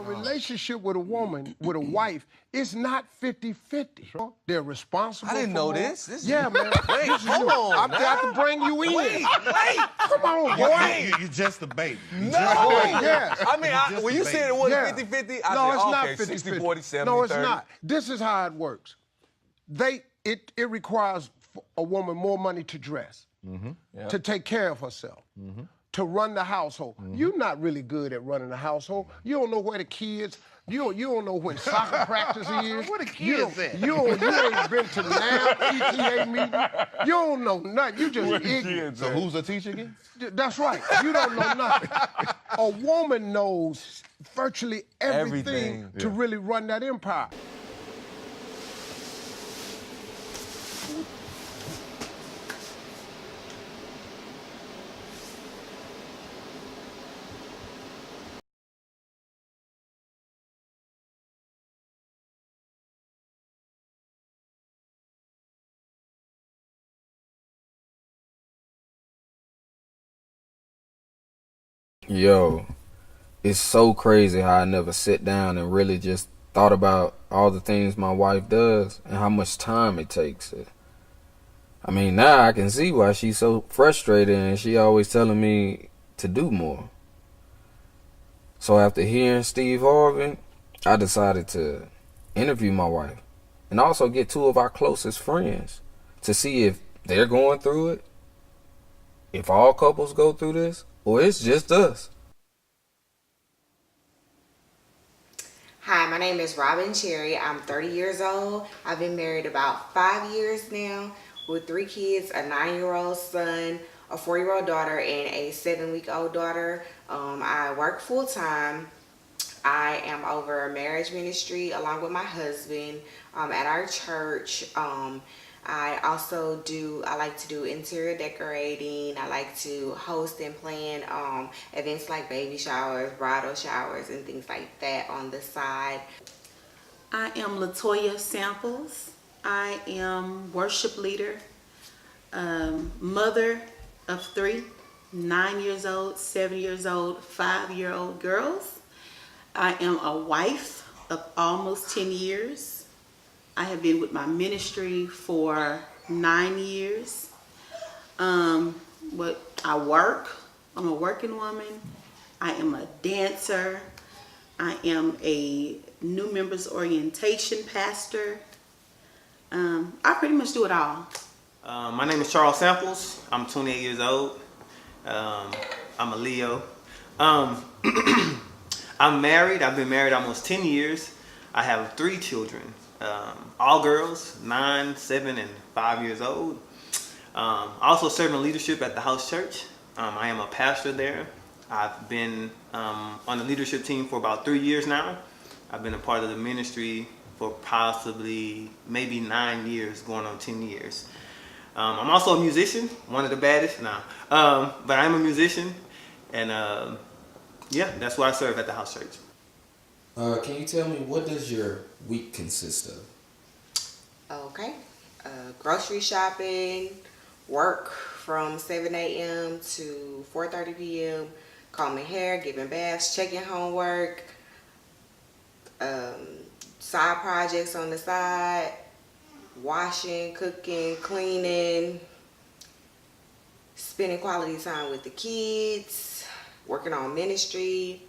relationship with a woman, with a wife, is not 50-50. Sure. They're responsible. I didn't know this. Yeah, man. Wait, hold on. I've got to bring you in. Wait. Come on, boy. You're just a baby. No. Yes. I mean, when you said it wasn't 50-50, I no, said, it's not okay, 50-50. 60-40, 70-30. No, it's not. This is how it works. It requires a woman more money to dress, to take care of herself, to run the household. You're not really good at running the household. You don't know where the kids. You don't know when soccer practice is. Where the kids at? You ain't been to NAB, PTA meeting. You don't know nothing. You just ignorant. So who's the teacher again? That's right. You don't know nothing. A woman knows virtually everything to really run that empire. Yo, it's so crazy how I never sit down and really just thought about all the things my wife does and how much time it takes. I mean, now I can see why she's so frustrated and she always telling me to do more. So after hearing Steve Harvey, I decided to interview my wife and also get two of our closest friends to see if they're going through it, if all couples go through this, or it's just us. Hi, my name is Robin Cherry. I'm 30 years old. I've been married about 5 years now with 3 kids, a 9-year-old son, a 4-year-old daughter, and a 7-week-old daughter. I work full-time. I am over a marriage ministry along with my husband at our church. I like to do interior decorating. I like to host and plan events like baby showers, bridal showers, and things like that on the side. I am Latoya Samples. I am worship leader, mother of 3, 9 years old, 7 years old, 5-year-old girls. I am a wife of almost 10 years. I have been with my ministry for 9 years. But I work. I'm a working woman. I am a dancer. I am a new members orientation pastor. I pretty much do it all. My name is Charles Samples. I'm 28 years old. I'm a Leo. I'm married. I've been married almost 10 years. I have 3 children. All girls, 9, 7, and 5 years old. I also serve in leadership at the house church. I am a pastor there. I've been on the leadership team for about 3 years now. I've been a part of the ministry for possibly maybe 9 years, going on 10 years. I'm also a musician, one of the baddest now. But I'm a musician, and yeah, that's why I serve at the house church. Can you tell me, what does your week consist of? Okay. Grocery shopping, work from 7 a.m. to 4:30 p.m., combing hair, giving baths, checking homework, side projects on the side, washing, cooking, cleaning, spending quality time with the kids, working on ministry,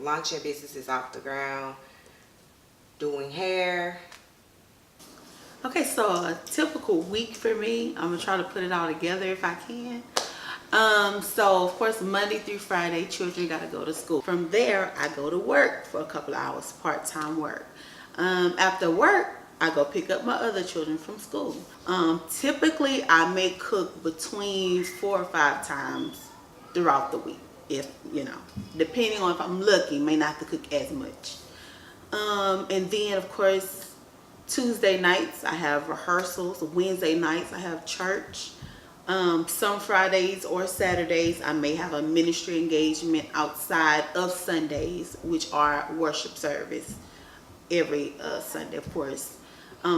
launching businesses off the ground, doing hair. Okay, so a typical week for me, I'm gonna try to put it all together if I can. So of course, Monday through Friday, children gotta go to school. From there, I go to work for a couple of hours, part-time work. After work, I go pick up my other children from school. Typically, I may cook between 4 or 5 times throughout the week. If, you know, depending on if I'm lucky, may not have to cook as much. And then of course, Tuesday nights I have rehearsals. Wednesday nights I have church. Some Fridays or Saturdays I may have a ministry engagement outside of Sundays, which are worship service every Sunday, of course.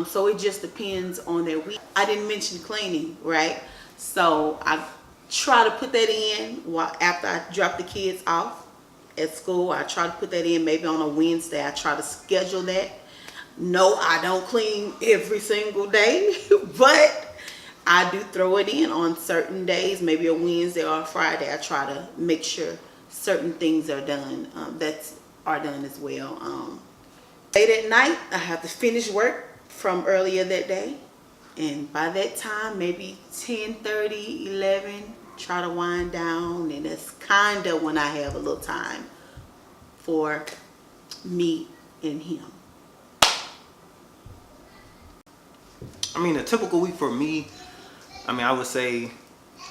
So it just depends on their week. I didn't mention cleaning, right? So I try to put that in after I drop the kids off at school. I try to put that in maybe on a Wednesday. I try to schedule that. No, I don't clean every single day, but I do throw it in on certain days, maybe a Wednesday or a Friday. I try to make sure certain things are done, are done as well. Late at night, I have to finish work from earlier that day. And by that time, maybe 10:30, 11, try to wind down. And that's kind of when I have a little time for me and him. I mean, a typical week for me, I mean, I would say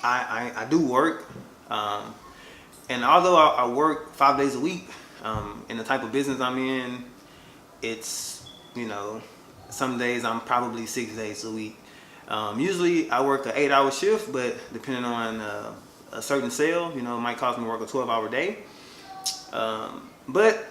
I do work. And although I work 5 days a week, in the type of business I'm in, it's, you know, some days I'm probably 6 days a week. Usually I work an 8-hour shift, but depending on a certain sale, you know, it might cost me to work a 12-hour day. But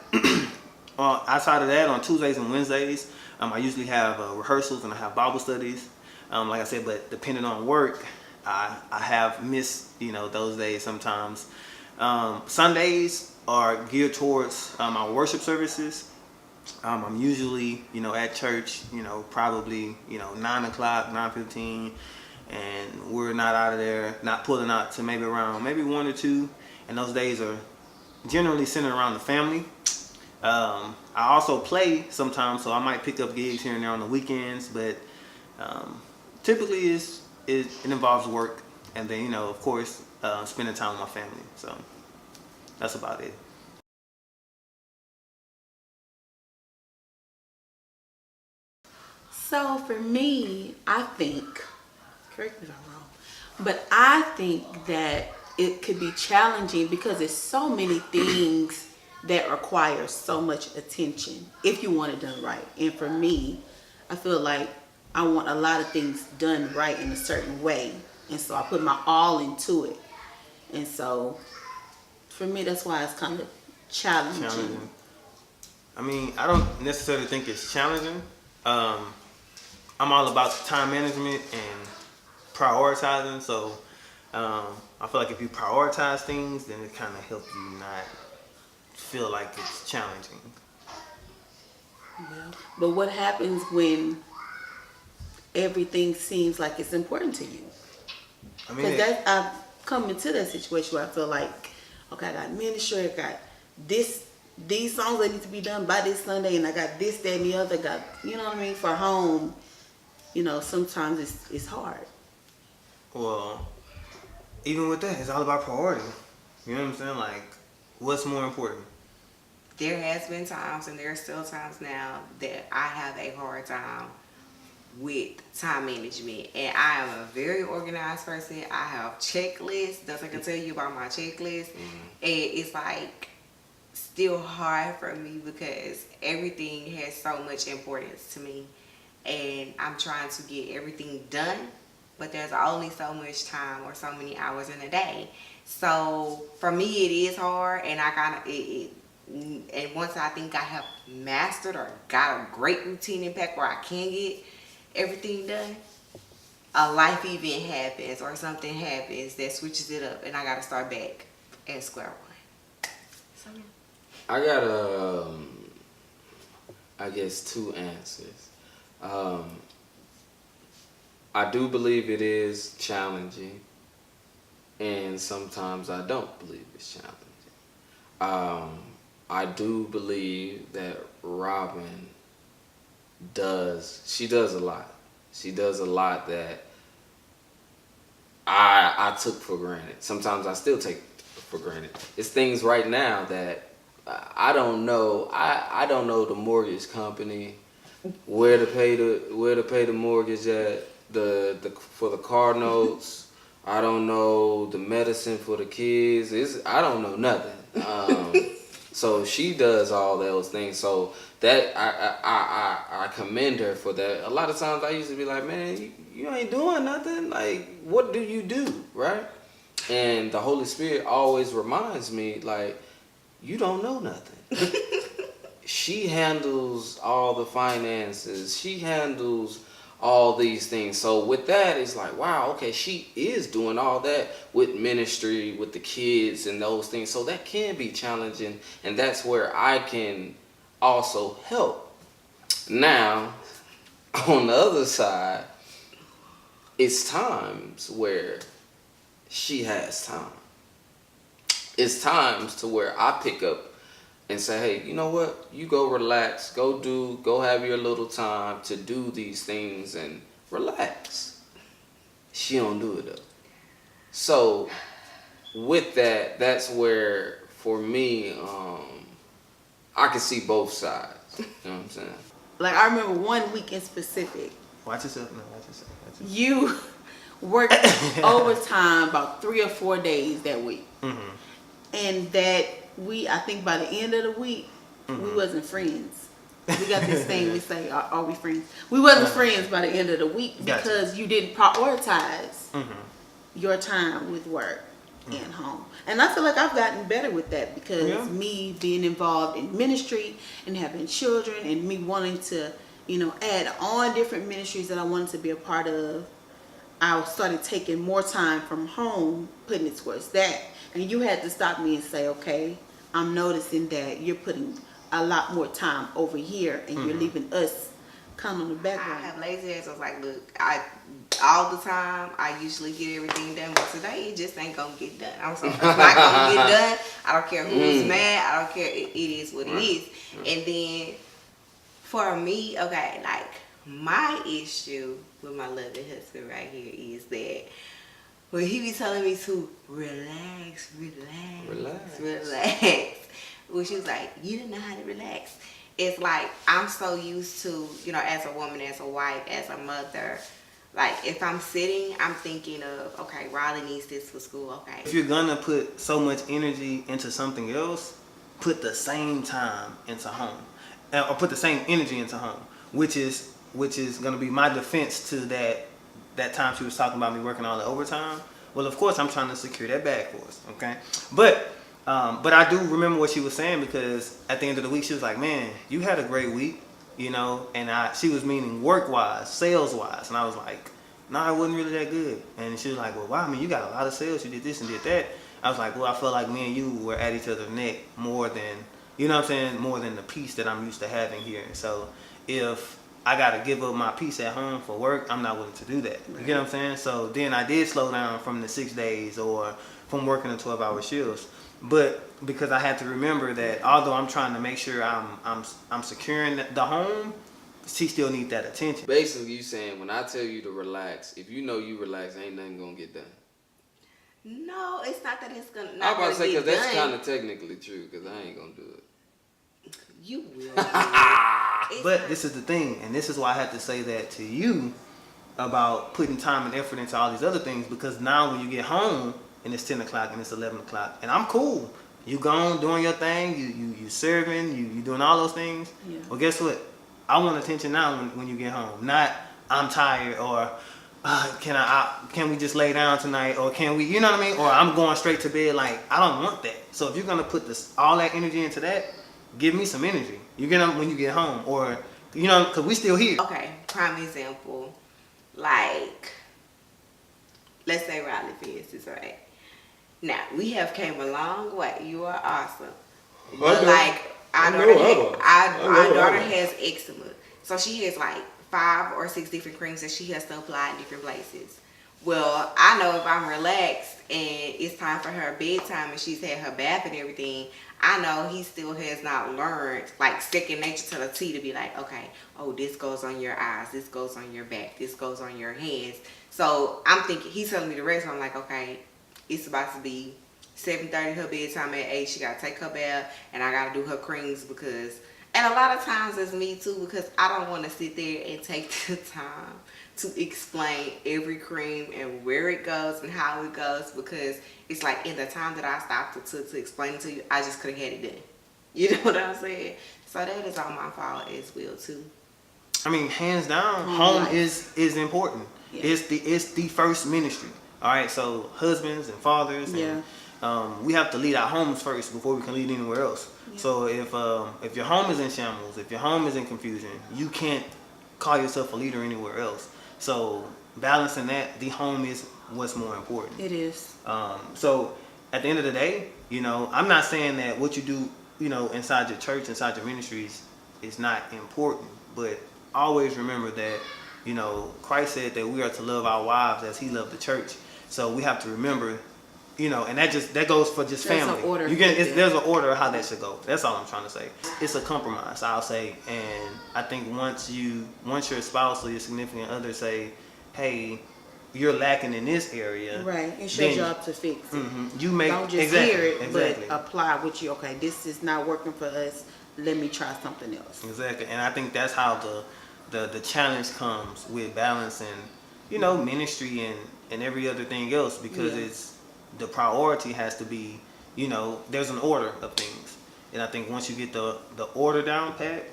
well, outside of that, on Tuesdays and Wednesdays, I usually have rehearsals and I have Bible studies. Like I said, but depending on work, I have missed, you know, those days sometimes. Sundays are geared towards our worship services. I'm usually, you know, at church, you know, probably, you know, 9 o'clock, 9:15, and we're not out of there, not pulling out to maybe around 1 or 2, and those days are generally centered around the family. I also play sometimes, so I might pick up gigs here and there on the weekends, but typically it involves work, and then, you know, of course, spending time with my family. So that's about it. So for me, I think, correct me if I'm wrong, but I think that it could be challenging because there's so many things that require so much attention if you want it done right. And for me, I feel like I want a lot of things done right in a certain way. And so I put my all into it. And so for me, that's why it's kind of challenging. I mean, I don't necessarily think it's challenging. I'm all about time management and prioritizing. So I feel like if you prioritize things, then it kind of helps you not feel like it's challenging. Yeah. But what happens when everything seems like it's important to you? I mean, Because I've come into that situation where I feel like, okay, I got ministry, I got these songs that need to be done by this Sunday, and I got this, that, and the other. Got, you know what I mean? For home, you know, sometimes it's hard. well, even with that, it's all about priority. You know what I'm saying? Like, what's more important? There has been times, and there are still times now, that I have a hard time with time management. And I am a very organized person. I have checklists. Thus, I can tell you about my checklist. And it's like still hard for me because everything has so much importance to me. And I'm trying to get everything done, but there's only so much time or so many hours in a day. So for me, it is hard, and I kind of and once I think I have mastered or got a great routine impact where I can get everything done, a life event happens or something happens that switches it up, and I got to start back at square one. So yeah. I got I guess 2 answers. I do believe it is challenging, and sometimes I don't believe it's challenging. I do believe that Robin does a lot. She does a lot that I took for granted. Sometimes I still take for granted. It's things right now that I don't know. I don't know the mortgage company, where to pay the mortgage at, for the car notes. I don't know the medicine for the kids. I don't know nothing. So she does all those things. So that I commend her for that. A lot of times I used to be like, man, you ain't doing nothing. Like, what do you do, right? And the Holy Spirit always reminds me, like, you don't know nothing. She handles all the finances. She handles all these things. So with that, it's like, wow, okay, she is doing all that with ministry, with the kids and those things. So that can be challenging, and that's where I can also help. Now, on the other side, it's times where she has time. It's times to where I pick up and say, hey, you know what? You go relax, go have your little time to do these things and relax. She don't do it though. So with that, that's where for me, I can see both sides. You know what I'm saying? Like I remember one week in specific. Watch yourself. No, watch yourself. Watch yourself. You worked overtime about 3 or 4 days that week. Mm-hmm. And that I think by the end of the week, we wasn't friends. We got this thing we say, are we friends? We wasn't friends by the end of the week because you didn't prioritize your time with work and home. And I feel like I've gotten better with that because me being involved in ministry and having children and me wanting to, add on different ministries that I wanted to be a part of, I started taking more time from home, putting it towards that. And you had to stop me and say, okay, I'm noticing that you're putting a lot more time over here and you're leaving us kind of on the background. I have lazy ass. I was like, look, all the time, I usually get everything done, but today it just ain't gonna get done. I'm sorry, it's not gonna get done. I don't care who's mad. I don't care. It is what it is. And then for me, okay, like my issue with my loving husband right here is that when he be telling me to relax, well, she was like, you didn't know how to relax. It's like I'm so used to, as a woman, as a wife, as a mother, like if I'm sitting, I'm thinking of, okay, Riley needs this for school, okay. If you're gonna put so much energy into something else, put the same time into home, or put the same energy into home, which is gonna be my defense to that time she was talking about me working all the overtime. Well, of course, I'm trying to secure that bag for us, okay? But I do remember what she was saying because at the end of the week, she was like, man, you had a great week, and she was meaning work-wise, sales-wise. And I was like, nah, it wasn't really that good. And she was like, well, wow, I mean, you got a lot of sales. You did this and did that. I was like, well, I felt like me and you were at each other's neck more than, more than the peace that I'm used to having here. So if I got to give up my peace at home for work, I'm not willing to do that. You get what I'm saying? So then I did slow down from the 6 days or from working the 12-hour shifts. But because I had to remember that although I'm trying to make sure I'm securing the home, she still needs that attention. Basically, you saying when I tell you to relax, if you know you relax, ain't nothing gonna get done. No, it's not that it's gonna. I'm about to say because that's kind of technically true. Because I ain't gonna do it. You will. But this is the thing, and this is why I had to say that to you about putting time and effort into all these other things. Because now when you get home and it's 10 o'clock and it's 11 o'clock, and I'm cool. You gone doing your thing. You serving. You doing all those things. Yeah. Well, guess what? I want attention now when you get home. Not I'm tired or can we just lay down tonight or can we, you know what I mean? Or I'm going straight to bed. Like I don't want that. So if you're gonna put all that energy into that, give me some energy. You get up when you get home, or because we still here. Okay, prime example, like let's say Riley, for instance, right? Now we have came a long way. You are awesome, but like our daughter has eczema, so she has like 5 or 6 different creams that she has to apply in different places. Well, I know if I'm relaxed and it's time for her bedtime and she's had her bath and everything, I know he still has not learned, like second nature to the T, to be like, okay, oh, this goes on your eyes, this goes on your back, this goes on your hands. So I'm thinking, he's telling me the rest, so I'm like, okay, it's about to be 7:30, her bedtime at 8, she got to take her bath, and I got to do her creams because, and a lot of times it's me too, because I don't want to sit there and take the time to explain every cream and where it goes and how it goes, because it's like in the time that I stopped to explain it to you, I just couldn't have it done. You know what I'm saying? So that is all my fault as well too. I mean, hands down, home is important. Yeah. It's the first ministry. All right, so husbands and fathers, and we have to lead our homes first before we can lead anywhere else. Yeah. So if your home is in shambles, if your home is in confusion, you can't call yourself a leader anywhere else. So balancing that, the home is what's more important. It is. So at the end of the day, you know, I'm not saying that what you do, you know, inside your church, inside your ministries is not important, but always remember that, you know, Christ said that we are to love our wives as he loved the church. So we have to remember, you know, and that goes for just There's family. an order. There's an order of how that should go. That's all I'm trying to say. It's a compromise, I'll say. And I think once your spouse or your significant other say, hey, you're lacking in this area. Right. It's your job to fix it. You make Don't just hear it, but apply what you, okay, this is not working for us. Let me try something else. Exactly. And I think that's how the challenge comes with balancing, you know, ministry and every other thing else, because it's the priority has to be, you know, there's an order of things. And I think once you get the order down pat,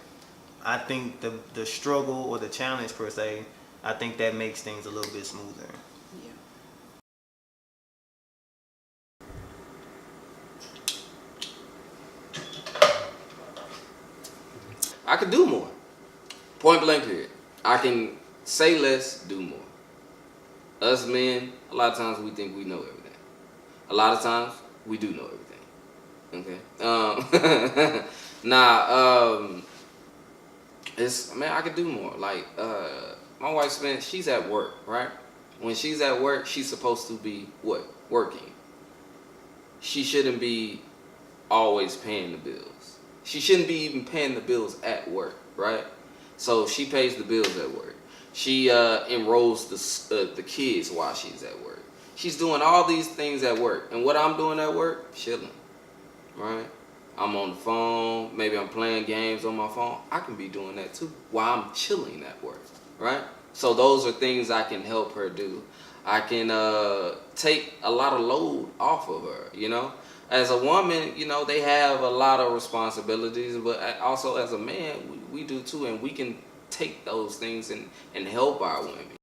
I think the struggle or the challenge per se, I think that makes things a little bit smoother. Yeah. I could do more. Point blank period. I can say less, do more. Us men, a lot of times we think we know everything. A lot of times we do know everything. Okay. I could do more. Like, my wife she's at work, right? When she's at work, she's supposed to be what? Working. She shouldn't be always paying the bills. She shouldn't be even paying the bills at work, right? So she pays the bills at work. She enrolls the kids while she's at work. She's doing all these things at work. And what I'm doing at work, chilling, right? I'm on the phone. Maybe I'm playing games on my phone. I can be doing that too while I'm chilling at work, right? So those are things I can help her do. I can take a lot of load off of her, you know? As a woman, you know, they have a lot of responsibilities, but also as a man, we do too, and we can take those things and help our women,